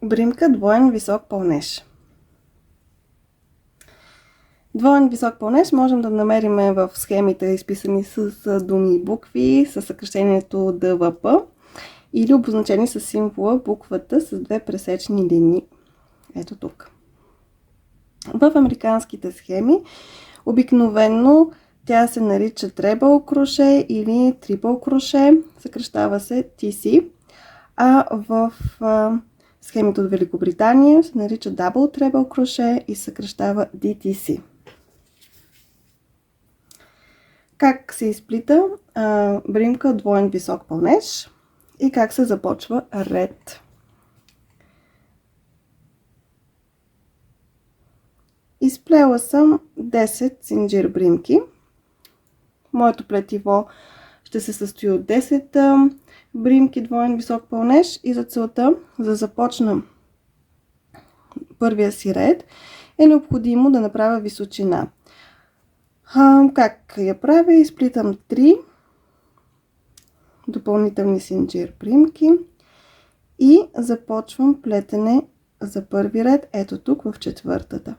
Бримка двоен висок пълнеж. Двоен висок пълнеж можем да намерим в схемите, изписани с думи и букви, с съкращението ДВП или обозначени с символа буквата с две пресечни линии. Ето тук. В американските схеми обикновено тя се нарича treble кроше или triple кроше, съкращава се TC, а в схемите от Великобритания се нарича double treble кроше и съкращава DTC. Как се изплита бримка двоен висок пълнеж и как се започва ред. Изплела съм 10 синджир бримки. Моето плетиво ще се състои от 10 бримки двоен висок пълнеж и за целта, за да започна първия си ред, е необходимо да направя височина. Как я правя? Изплитам 3 допълнителни синджир бримки и започвам плетене за първи ред, ето тук в четвъртата.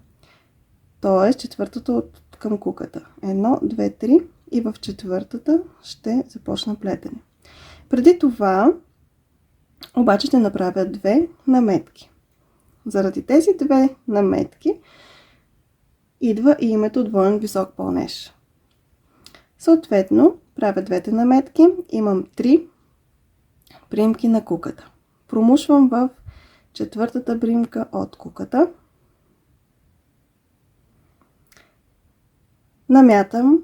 Тоест четвъртата от към куката. 1, 2, 3 и в четвъртата ще започна плетене. Преди това обаче ще направя 2 наметки. Заради тези 2 наметки идва и името двоен висок пълнеж. Съответно, правя двете наметки, имам 3 бримки на куката. Промушвам в четвъртата бримка от куката. Намятам,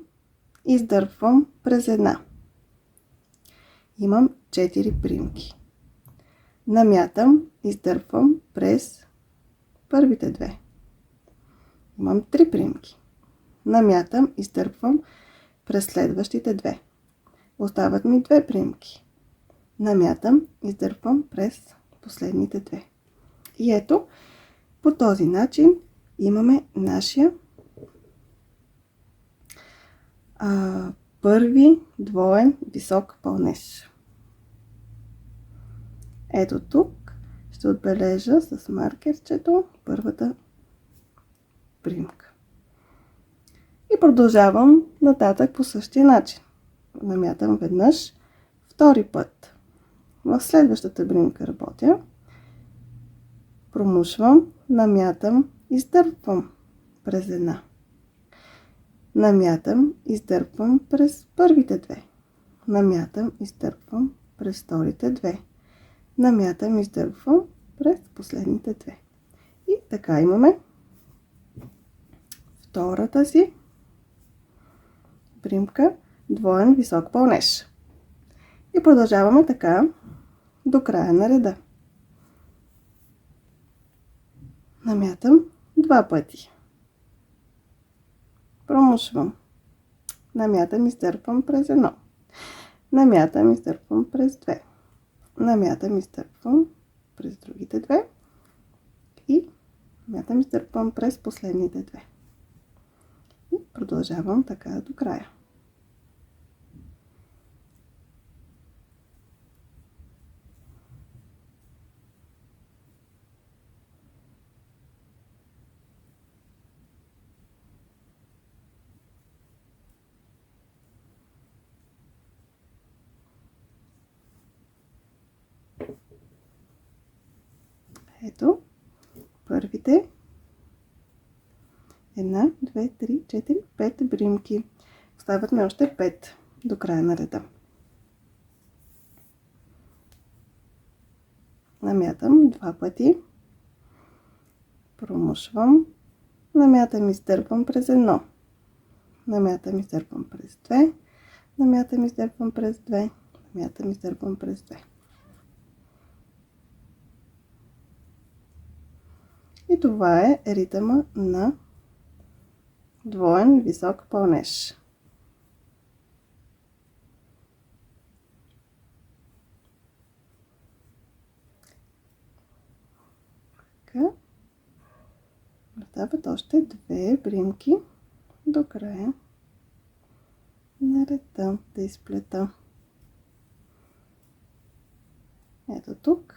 издърпвам през една. Имам 4 бримки. Намятам, издърпвам през първите 2. Имам 3 бримки. Намятам, издърпвам през следващите 2. Остават ми 2 бримки. Намятам, издърпвам през последните 2. И ето, по този начин имаме нашия първи двоен висок пълнеж. Ето тук ще отбележа с маркерчето първата бримка. И продължавам нататък по същия начин. Намятам веднъж, втори път. В следващата бримка работя. Промушвам, намятам, издърпвам през една. Намятам, издърпвам през първите 2. Намятам, издърпвам през вторите 2. Намятам, издърпвам през последните 2. И така имаме втората си бримка двоен висок пълнеж. И продължаваме така до края на реда. Намятам 2 пъти. Промушвам. Намятам, издърпвам през 1. Намятам, издърпвам през 2. Намятам, издърпвам през другите 2. И намятам, издърпвам през последните 2. И продължавам така до края. Ето първите 1, 2, 3, 4, 5 бримки. Остават ми още 5 до края на реда. Намятам 2 пъти. Промушвам. Намятам, издърпвам през 1. Намятам, издърпвам през 2. Намятам, издърпвам през 2. Намятам, издърпвам през 2. И това е ритъма на двоен висок пълнеж. Така. Остават още 2 бримки до края на реда да изплета. Ето тук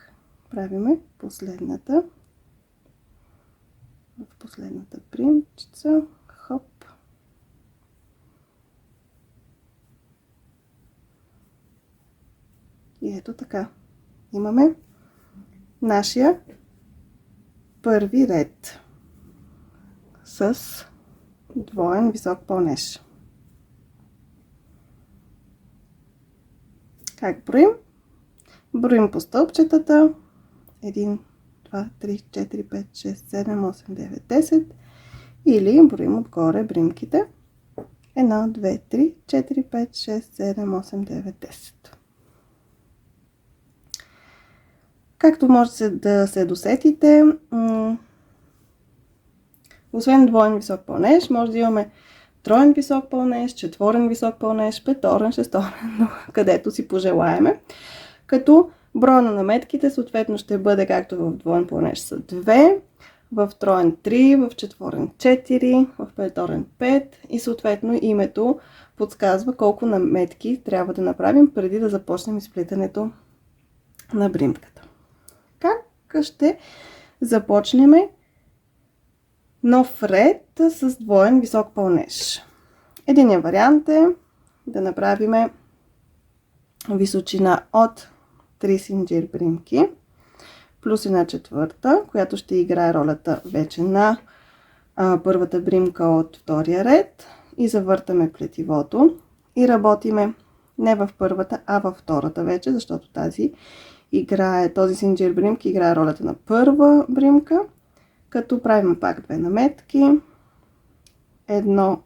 правиме последната. В последната примчица. Хоп. И ето така. Имаме нашия първи ред с двоен висок пълнеж. Как броим? Броим по стълбчетата. 1, 2, 3, 4, 5, 6, 7, 8, 9, 10. Или броим отгоре бримките. 1, 2, 3, 4, 5, 6, 7, 8, 9, 10. Както можете да се досетите, освен двоен висок пълнеж, може да имаме троен висок пълнеж, четворен висок пълнеж, петорен, шесторен, където си пожелаеме. Като броя на наметките съответно ще бъде както в двоен пълнеж са 2, в троен 3, в четворен 4, в петорен 5 и съответно името подсказва колко наметки трябва да направим преди да започнем изплитането на бримката. Как ще започнем нов ред с двоен висок пълнеж? Единият вариант е да направим височина от 3 синджир бримки плюс една четвърта, която ще играе ролята вече на първата бримка от втория ред и завъртаме плетивото и работиме не в първата, а във втората вече, защото този синджир бримки играе ролята на първа бримка, като правим пак две наметки. Едно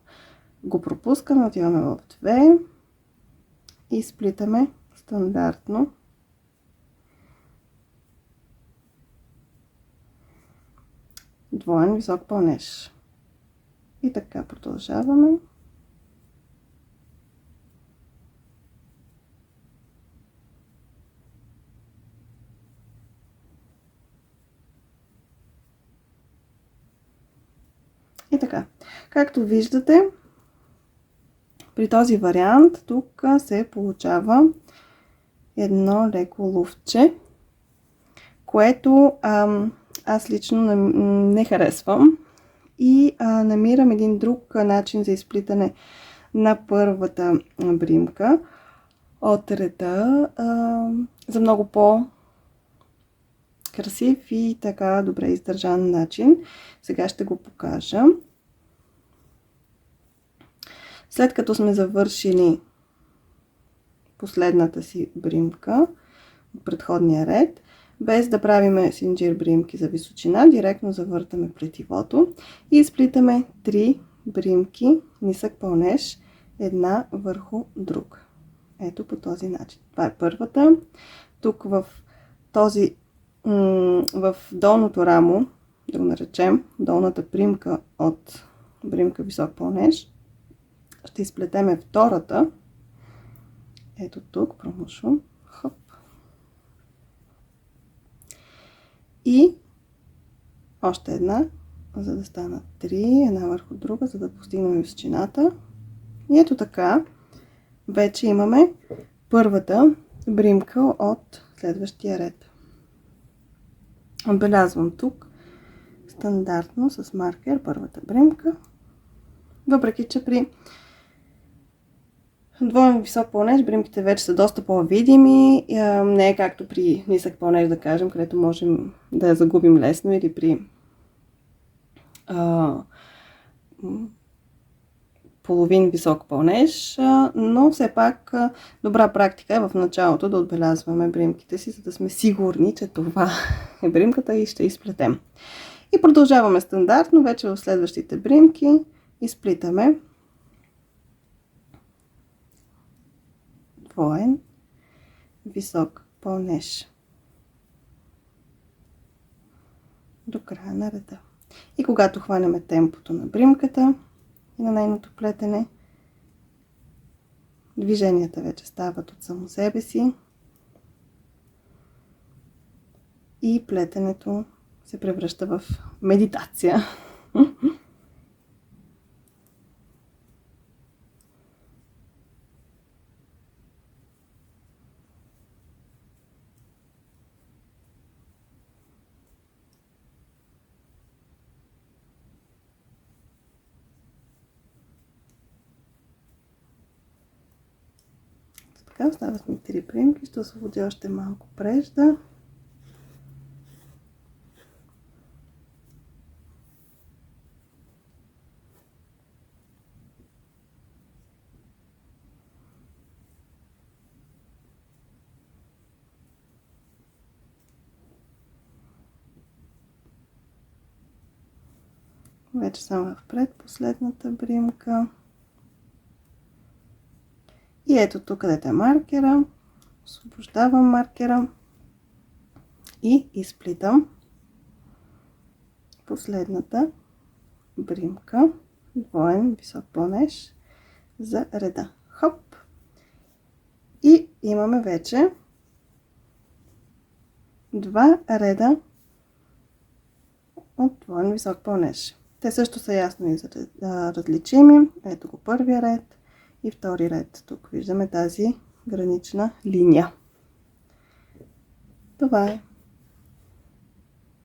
го пропускаме, отиваме в 2 и сплитаме стандартно двоен висок пълнеж. И така продължаваме. И така, както виждате, при този вариант тук се получава едно леко луфче, което аз лично не харесвам и намирам един друг начин за изплитане на първата бримка от реда за много по-красив и така добре издържан начин. Сега ще го покажа. След като сме завършили последната си бримка от предходния ред, без да правиме синджир бримки за височина, директно завъртаме плетивото и изплитаме 3 бримки нисък пълнеж, една върху друг. Ето по този начин. Това е първата. Тук в долното рамо, да го наречем, долната примка от бримка висок пълнеж, ще изплетеме втората. Ето тук, промушвам. Хоп. И още една, за да станат 3, една върху друга, за да постигнем височината. И ето така, вече имаме първата бримка от следващия ред. Отбелязвам тук стандартно с маркер първата бримка. Въпреки че при двоен висок пълнеж бримките вече са доста по-видими. Не е както при нисък пълнеж, да кажем, където можем да я загубим лесно, или при половин висок пълнеж, но все пак добра практика е в началото да отбелязваме бримките си, за да сме сигурни, че това е бримката и ще изплетем. И продължаваме стандартно, вече в следващите бримки изплитаме двоен висок пълнеж до края на реда. И когато хванем темпото на бримката и на нейното плетене, движенията вече стават от само себе си и плетенето се превръща в медитация. Така, остават ми 3 примки. Ще освободя още малко прежда. Вече съм в предпоследната бримка. И ето тук, където е маркера, освобождавам маркера и изплитам последната бримка, двоен висок планеж за реда. Хоп! И имаме вече 2 реда от двоен висок планеж. Те също са ясно различими. Ето го първия ред и втори ред. Тук виждаме тази гранична линия. Това е.